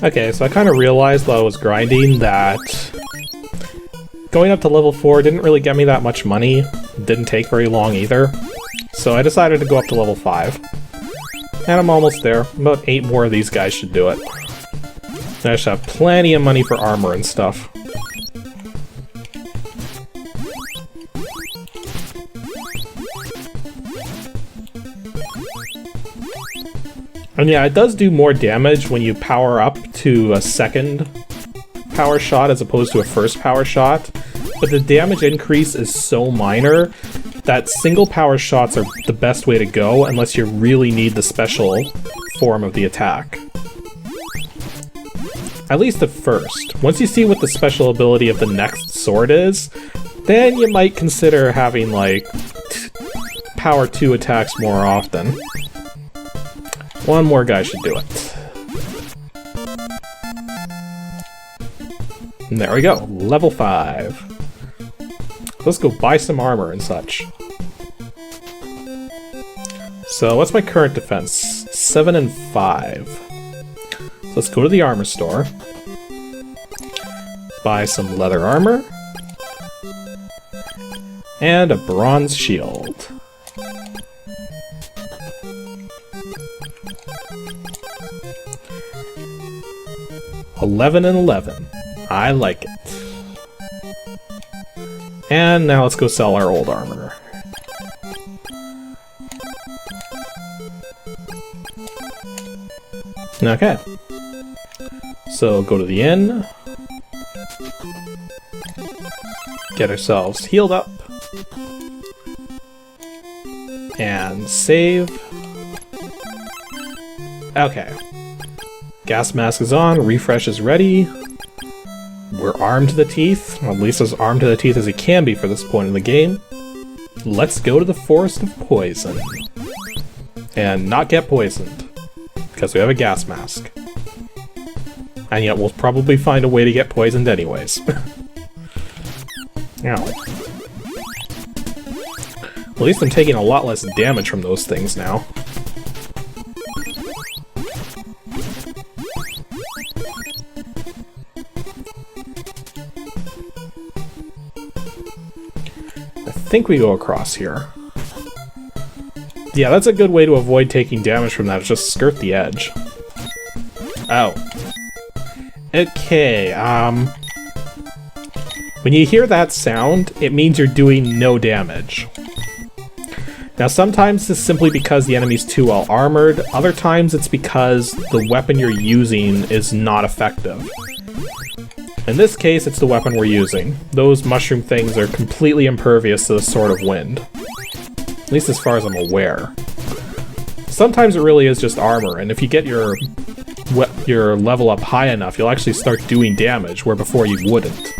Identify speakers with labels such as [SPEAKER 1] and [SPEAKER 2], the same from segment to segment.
[SPEAKER 1] Okay, so I kind of realized while I was grinding that going up to level 4 didn't really get me that much money. Didn't take very long either. So I decided to go up to level 5. And I'm almost there. About 8 more of these guys should do it. I should have plenty of money for armor and stuff. And yeah, it does do more damage when you power up to a second power shot as opposed to a first power shot, but the damage increase is so minor that single power shots are the best way to go unless you really need the special form of the attack. At least at first. Once you see what the special ability of the next sword is, then you might consider having like power 2 attacks more often. One more guy should do it. And there we go, level 5. Let's go buy some armor and such. So what's my current defense? 7 and 5. So let's go to the armor store. Buy some leather armor. And a bronze shield. $11 and 11. I like it. And now let's go sell our old armor. Okay. So go to the inn. Get ourselves healed up. And save. Okay. Gas mask is on, refresh is ready. We're armed to the teeth, at least as armed to the teeth as he can be for this point in the game. Let's go to the Forest of Poison. And not get poisoned, because we have a gas mask. And yet we'll probably find a way to get poisoned anyways. Ow. At least I'm taking a lot less damage from those things now. I think we go across here. Yeah, that's a good way to avoid taking damage from that, is just skirt the edge. Oh. Okay, when you hear that sound, it means you're doing no damage. Now sometimes it's simply because the enemy's too well armored, other times it's because the weapon you're using is not effective. In this case, it's the weapon we're using. Those mushroom things are completely impervious to the Sword of Wind. At least as far as I'm aware. Sometimes it really is just armor, and if you get your level up high enough, you'll actually start doing damage, where before you wouldn't.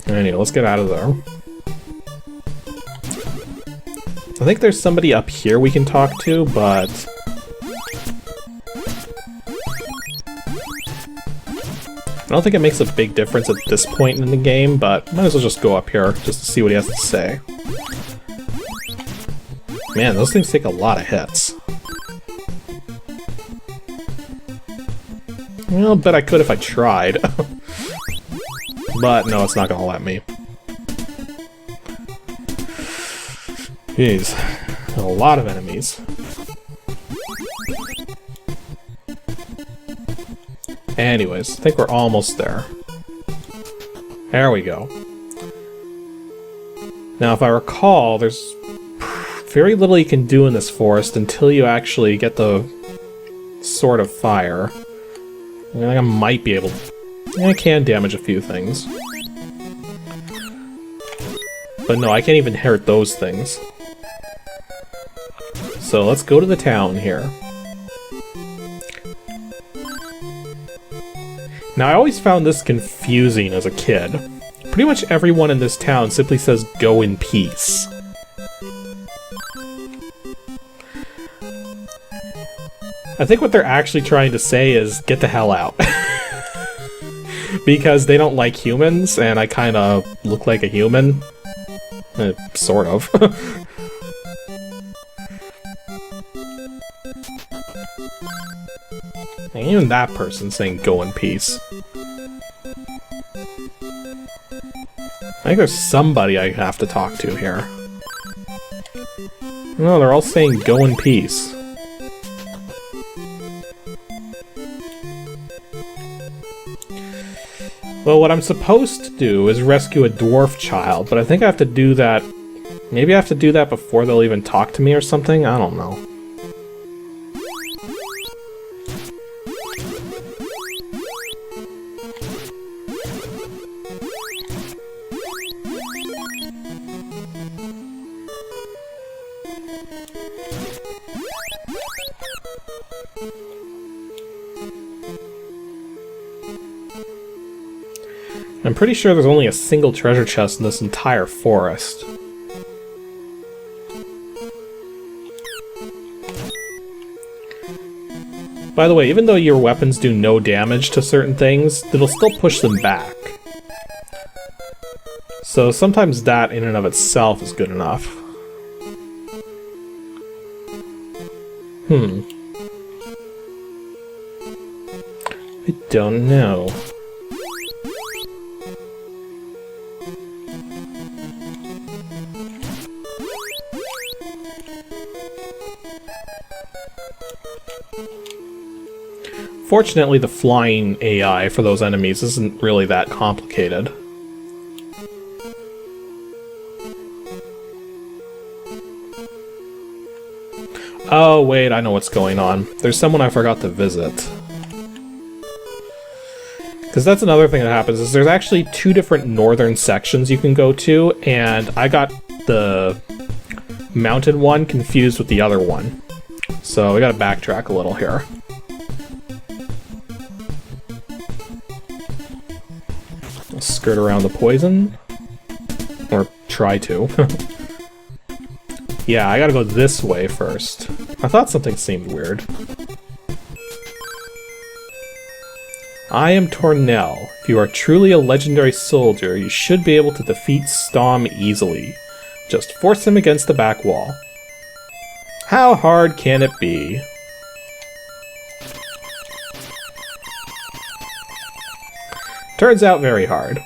[SPEAKER 1] Anyway, let's get out of there. I think there's somebody up here we can talk to, but... I don't think it makes a big difference at this point in the game, but might as well just go up here just to see what he has to say. Man, those things take a lot of hits. Well, bet I could if I tried. But no, it's not gonna let me. Jeez, a lot of enemies. Anyways, I think we're almost there. There we go. Now, if I recall, there's very little you can do in this forest until you actually get the Sword of Fire. I think I might be able to... I can damage a few things. But no, I can't even hurt those things. So let's go to the town here. Now, I always found this confusing as a kid. Pretty much everyone in this town simply says, "Go in peace." I think what they're actually trying to say is, get the hell out. Because they don't like humans, and I kinda look like a human. Sort of. And even that person saying go in peace. I think there's somebody I have to talk to here. No, they're all saying go in peace. Well, what I'm supposed to do is rescue a dwarf child, but I think I have to do that... Maybe I have to do that before they'll even talk to me or something? I don't know. I'm pretty sure there's only a single treasure chest in this entire forest. By the way, even though your weapons do no damage to certain things, it'll still push them back. So sometimes that in and of itself is good enough. I don't know. Fortunately, the flying AI for those enemies isn't really that complicated. Oh, wait, I know what's going on. There's someone I forgot to visit. Because that's another thing that happens, is there's actually two different northern sections you can go to, and I got the mounted one confused with the other one. So we gotta backtrack a little here. Skirt around the poison. Or try to. Yeah, I gotta go this way first. I thought something seemed weird. I am Tornell. If you are truly a legendary soldier, you should be able to defeat Storm easily. Just force him against the back wall. How hard can it be? Turns out very hard.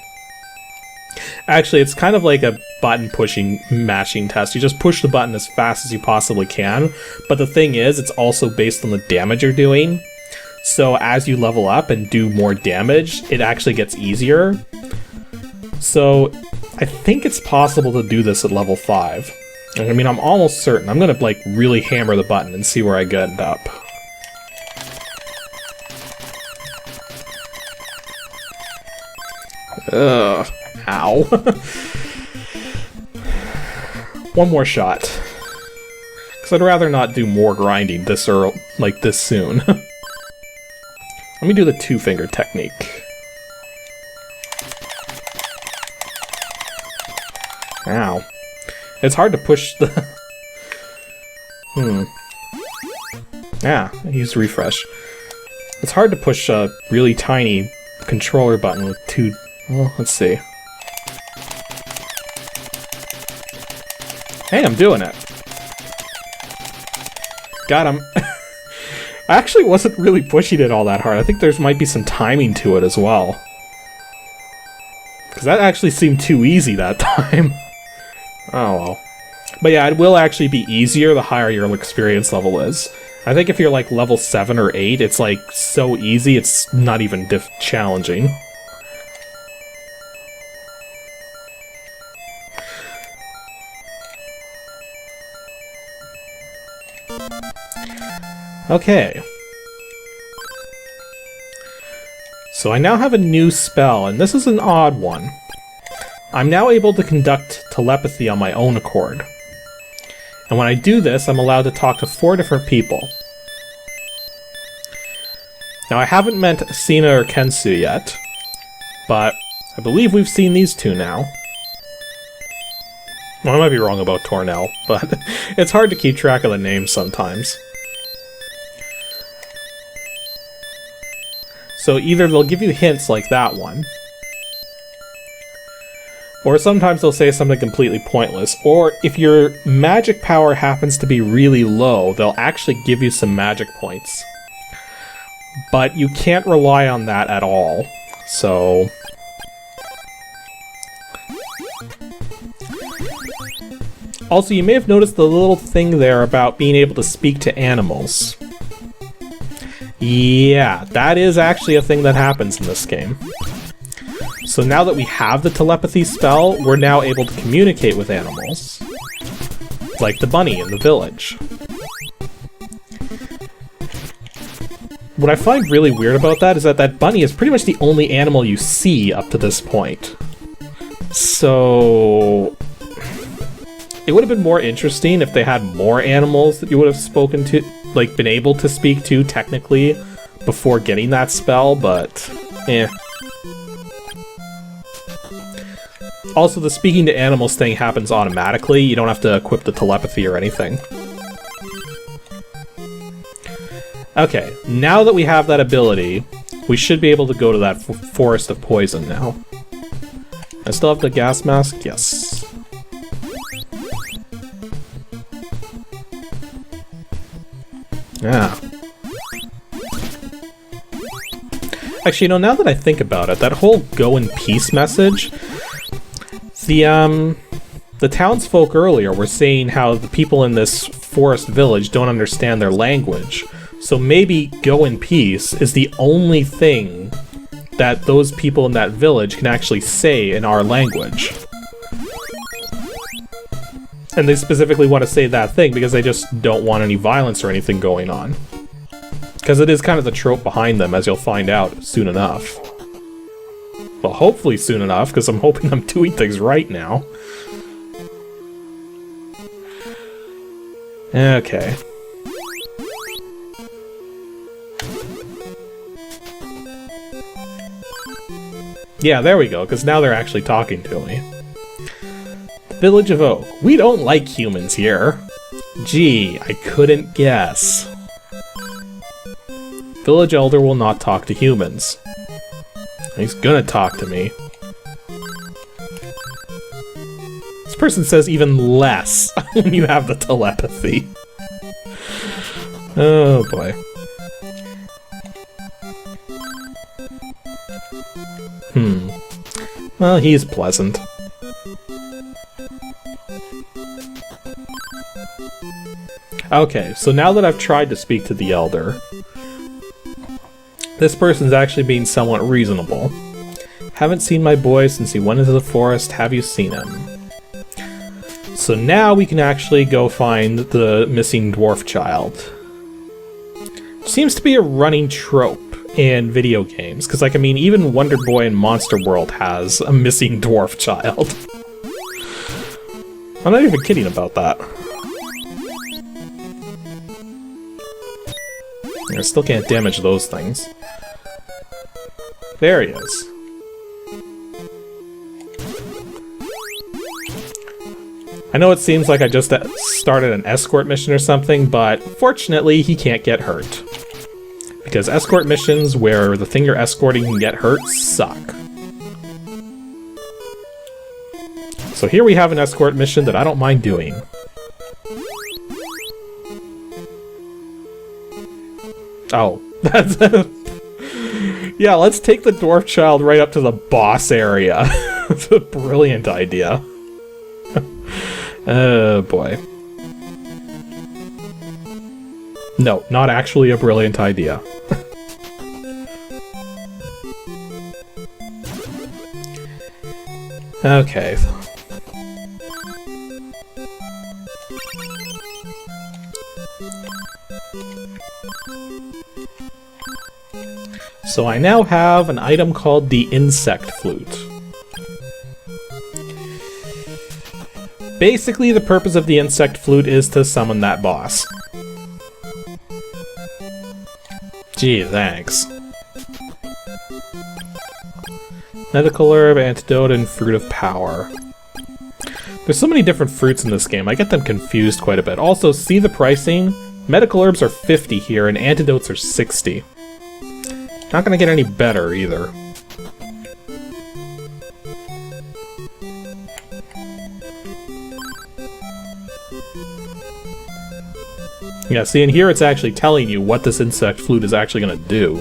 [SPEAKER 1] Actually, it's kind of like a button pushing mashing test. You just push the button as fast as you possibly can, but the thing is, it's also based on the damage you're doing. So as you level up and do more damage, it actually gets easier. So I think it's possible to do this at level 5. I mean, I'm almost certain. I'm gonna like really hammer the button and see where I end up. Ugh. Ow. One more shot. Because I'd rather not do more grinding this early, like this soon. Let me do the two-finger technique. Ow. It's hard to push the... Yeah, I used refresh. It's hard to push a really tiny controller button with two... Well, let's see. Hey, I'm doing it. Got him. I actually wasn't really pushing it all that hard. I think there might be some timing to it as well. Because that actually seemed too easy that time. Oh well. But yeah, it will actually be easier the higher your experience level is. I think if you're like level 7 or 8, it's like so easy it's not even challenging. Okay. So I now have a new spell, and this is an odd one. I'm now able to conduct telepathy on my own accord. And when I do this, I'm allowed to talk to 4 different people. Now I haven't met Sina or Kensu yet, but I believe we've seen these two now. Well, I might be wrong about Tornell, but it's hard to keep track of the names sometimes. So either they'll give you hints like that one. Or sometimes they'll say something completely pointless. Or if your magic power happens to be really low, they'll actually give you some magic points. But you can't rely on that at all. So... Also, you may have noticed the little thing there about being able to speak to animals. Yeah, that is actually a thing that happens in this game. So now that we have the telepathy spell, we're now able to communicate with animals. Like the bunny in the village. What I find really weird about that is that that bunny is pretty much the only animal you see up to this point. So... it would have been more interesting if they had more animals that you would have spoken to, like, been able to speak to, technically, before getting that spell, but, eh. Also, the speaking to animals thing happens automatically, you don't have to equip the telepathy or anything. Okay, now that we have that ability, we should be able to go to that forest of poison now. I still have the gas mask? Yes. Yeah. Actually, you know, now that I think about it, that whole go in peace message, the townsfolk earlier were saying how the people in this forest village don't understand their language. So maybe go in peace is the only thing that those people in that village can actually say in our language. And they specifically want to say that thing because they just don't want any violence or anything going on. Because it is kind of the trope behind them, as you'll find out soon enough. Well, hopefully soon enough, because I'm hoping I'm doing things right now. Okay. Yeah, there we go, because now they're actually talking to me. Village of Oak. We don't like humans here. Gee, I couldn't guess. Village Elder will not talk to humans. He's gonna talk to me. This person says even less when you have the telepathy. Oh boy. Well, he's pleasant. Okay, so now that I've tried to speak to the Elder, this person's actually being somewhat reasonable. Haven't seen my boy since he went into the forest. Have you seen him? So now we can actually go find the missing dwarf child. Seems to be a running trope in video games, because, like, I mean, even Wonder Boy and Monster World has a missing dwarf child. I'm not even kidding about that. I still can't damage those things. There he is. I know it seems like I just started an escort mission or something, but fortunately he can't get hurt. Because escort missions where the thing you're escorting can get hurt suck. So here we have an escort mission that I don't mind doing. Oh, that's... yeah, let's take the dwarf child right up to the boss area. That's a brilliant idea. Oh, boy. No, not actually a brilliant idea. Okay. So I now have an item called the Insect Flute. Basically, the purpose of the Insect Flute is to summon that boss. Gee, thanks. Medical herb, antidote, and fruit of power. There's so many different fruits in this game, I get them confused quite a bit. Also, see the pricing? Medical herbs are 50 here, and antidotes are 60. Not gonna get any better, either. Yeah, see, in here it's actually telling you what this insect flute is actually going to do.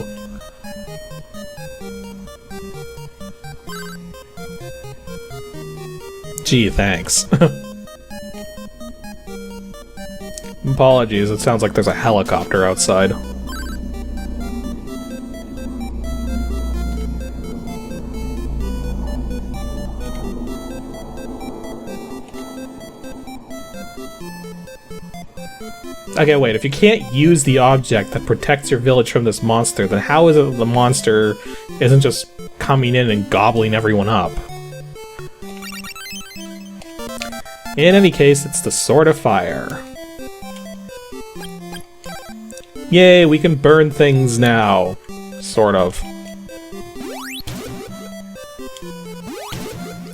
[SPEAKER 1] Gee, thanks. Apologies, it sounds like there's a helicopter outside. Okay, wait, if you can't use the object that protects your village from this monster, then how is it that the monster isn't just coming in and gobbling everyone up? In any case, it's the Sword of Fire. Yay, we can burn things now. Sort of.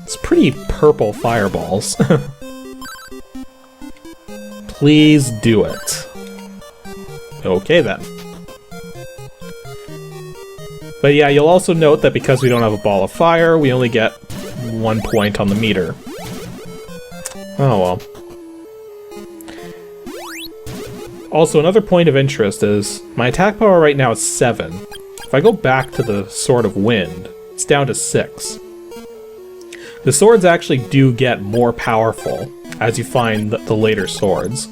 [SPEAKER 1] It's pretty purple fireballs. Please do it. Okay then. But yeah, you'll also note that because we don't have a ball of fire, we only get 1 point on the meter. Oh well. Also, another point of interest is, my attack power right now is 7. If I go back to the Sword of Wind, it's down to 6. The swords actually do get more powerful as you find the later swords.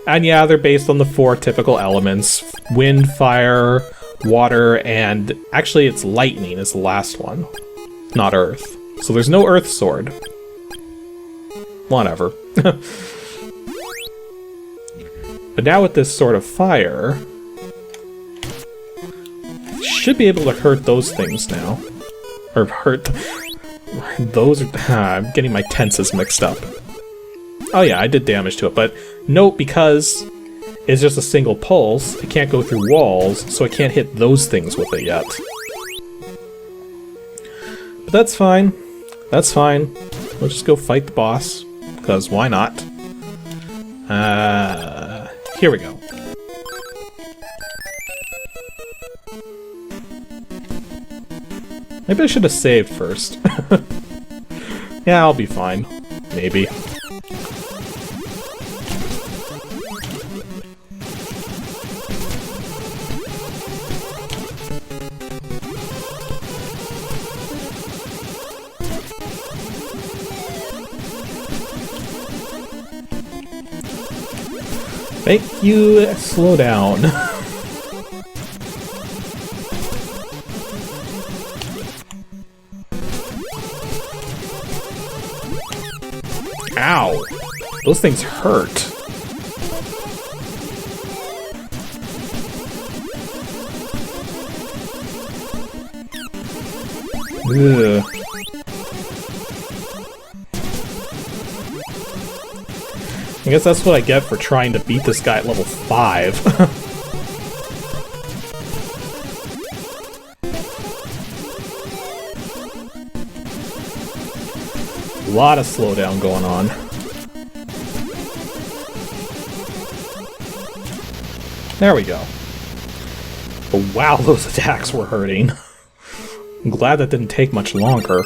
[SPEAKER 1] And yeah, they're based on the 4 typical elements: wind, fire, water, and actually it's lightning is the last one, not earth. So there's no earth sword. Whatever. But now with this Sword of Fire, should be able to hurt those things now. Or hurt... those are... I'm getting my tenses mixed up. Oh yeah, I did damage to it, but note, because it's just a single pulse, it can't go through walls, so I can't hit those things with it yet. But that's fine. That's fine. We'll just go fight the boss, because why not? Here we go. Maybe I should have saved first. Yeah, I'll be fine. Maybe. Make you slow down. Ow! Those things hurt. Ugh. I guess that's what I get for trying to beat this guy at level 5. A lot of slowdown going on. There we go. But wow, those attacks were hurting. I'm glad that didn't take much longer.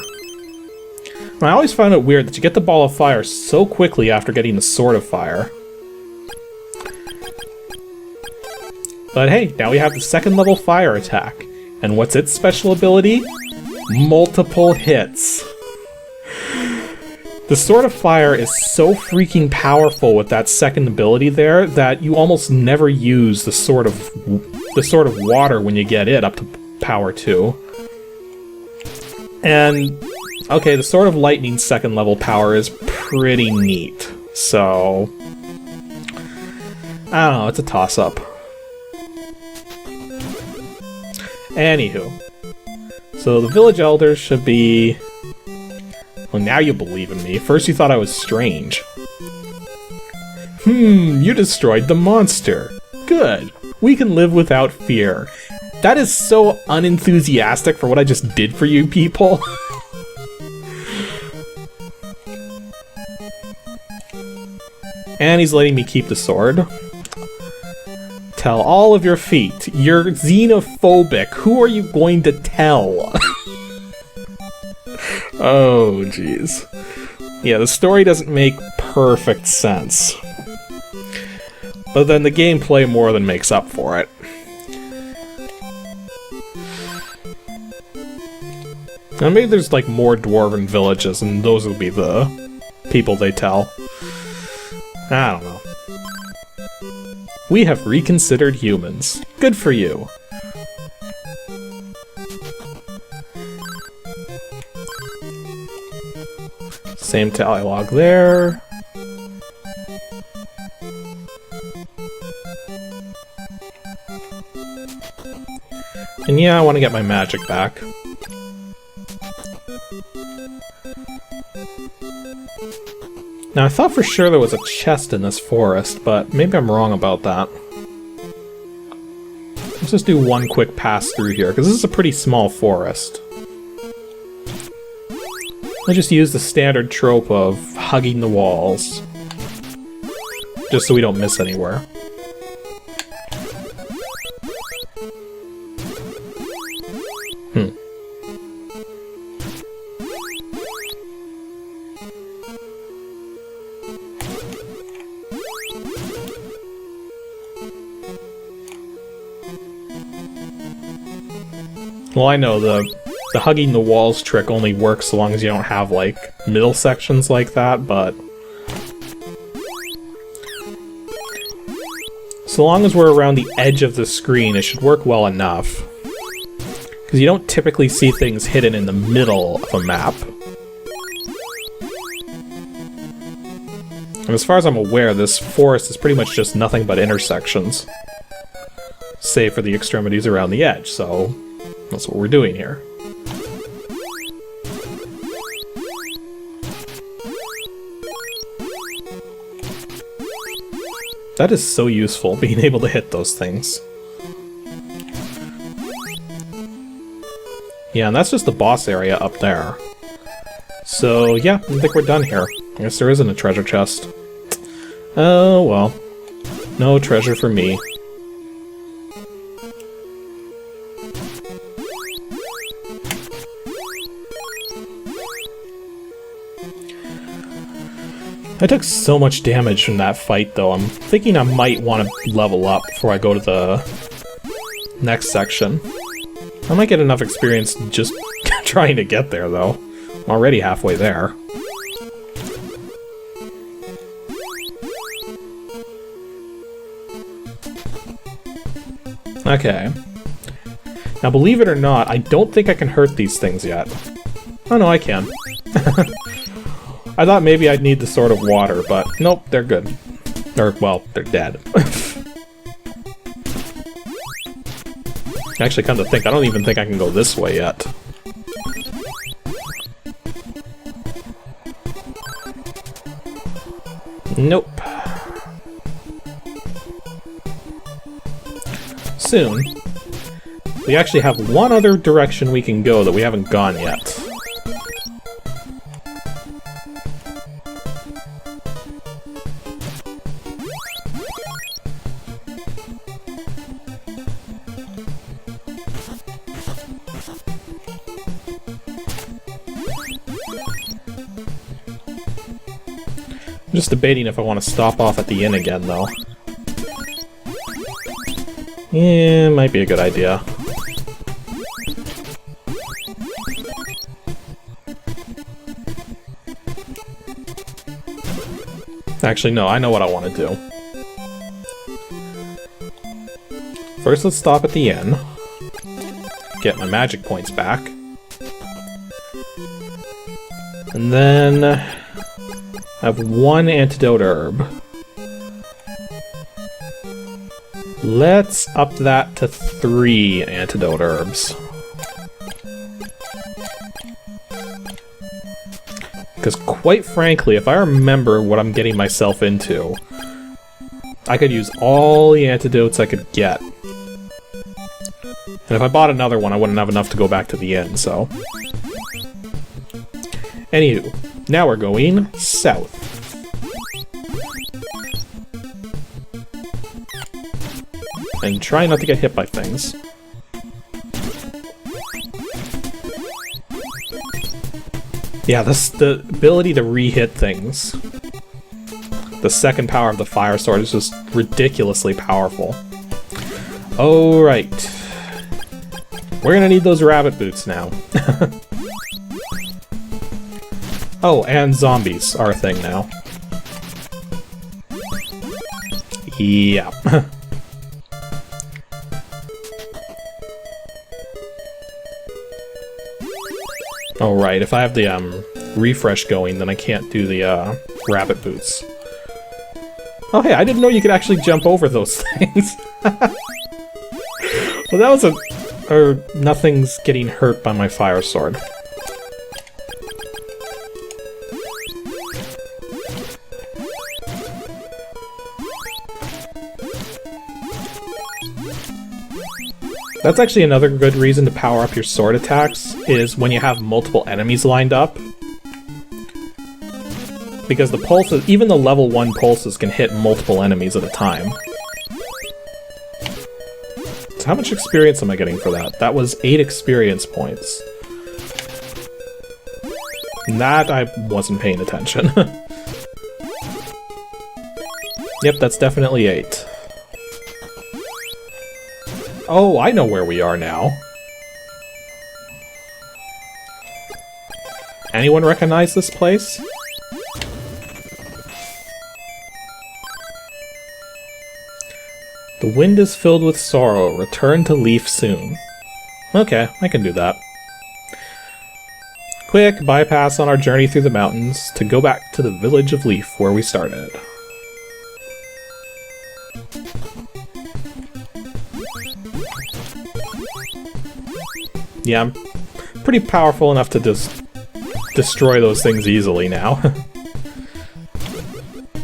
[SPEAKER 1] I always found it weird that you get the Ball of Fire so quickly after getting the Sword of Fire. But hey, now we have the 2nd level fire attack. And what's its special ability? Multiple hits. The Sword of Fire is so freaking powerful with that 2nd ability there that you almost never use the Sword of Water when you get it up to power 2. And okay, the Sword of Lightning's 2nd level power is pretty neat, so I don't know, it's a toss-up. Anywho, so the village elders should be... Well, now you believe in me. First you thought I was strange. You destroyed the monster. Good. We can live without fear. That is so unenthusiastic for what I just did for you people. And he's letting me keep the sword. Tell all of your feet. You're xenophobic. Who are you going to tell? Oh, jeez. Yeah, the story doesn't make perfect sense. But then the gameplay more than makes up for it. And maybe there's like more dwarven villages, and those will be the people they tell. I don't know. We have reconsidered humans. Good for you. Same dialogue there. And yeah, I want to get my magic back. Now, I thought for sure there was a chest in this forest, but maybe I'm wrong about that. Let's just do one quick pass through here, because this is a pretty small forest. Let's just use the standard trope of hugging the walls, just so we don't miss anywhere. Well, I know the hugging the walls trick only works so long as you don't have, like, middle sections like that, but so long as we're around the edge of the screen, it should work well enough. Because you don't typically see things hidden in the middle of a map. And as far as I'm aware, this forest is pretty much just nothing but intersections. Save for the extremities around the edge, so that's what we're doing here. That is so useful, being able to hit those things. Yeah, and that's just the boss area up there. So, yeah, I think we're done here. I guess there isn't a treasure chest. Oh, well. No treasure for me. I took so much damage from that fight, though. I'm thinking I might want to level up before I go to the next section. I might get enough experience just trying to get there, though. I'm already halfway there. Okay. Now, believe it or not, I don't think I can hurt these things yet. Oh, no, I can. I thought maybe I'd need the Sword of Water, but nope, they're good. Or, well, they're dead. Actually, come to think, I don't even think I can go this way yet. Nope. Soon. We actually have one other direction we can go that we haven't gone yet. I'm just debating if I want to stop off at the inn again, though. Yeah, might be a good idea. Actually, no, I know what I want to do. First, let's stop at the inn. Get my magic points back. And then I have one antidote herb. Let's up that to 3 antidote herbs. Because quite frankly, if I remember what I'm getting myself into, I could use all the antidotes I could get. And if I bought another one, I wouldn't have enough to go back to the inn, so. Anywho, now we're going south. And try not to get hit by things. Yeah, the ability to re-hit things. The second power of the fire sword is just ridiculously powerful. Alright. We're gonna need those rabbit boots now. Oh, and zombies are a thing now. Yeah. Oh, right, if I have the refresh going, then I can't do the rabbit boots. Oh, hey, I didn't know you could actually jump over those things. Well, that was a... Or nothing's getting hurt by my fire sword. That's actually another good reason to power up your sword attacks, is when you have multiple enemies lined up. Because the pulses, even the level 1 pulses can hit multiple enemies at a time. So how much experience am I getting for that? That was 8 experience points. And that I wasn't paying attention. Yep, that's definitely 8. Oh, I know where we are now. Anyone recognize this place? The wind is filled with sorrow. Return to Leaf soon. Okay, I can do that. Quick bypass on our journey through the mountains to go back to the village of Leaf where we started. Yeah, I'm pretty powerful enough to just destroy those things easily now.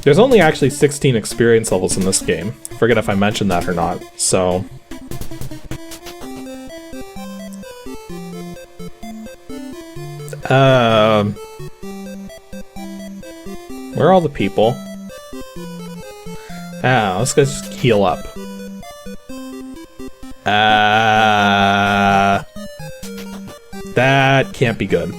[SPEAKER 1] There's only actually 16 experience levels in this game. Forget if I mentioned that or not, so... Where are all the people? Ah, let's go just heal up. That can't be good.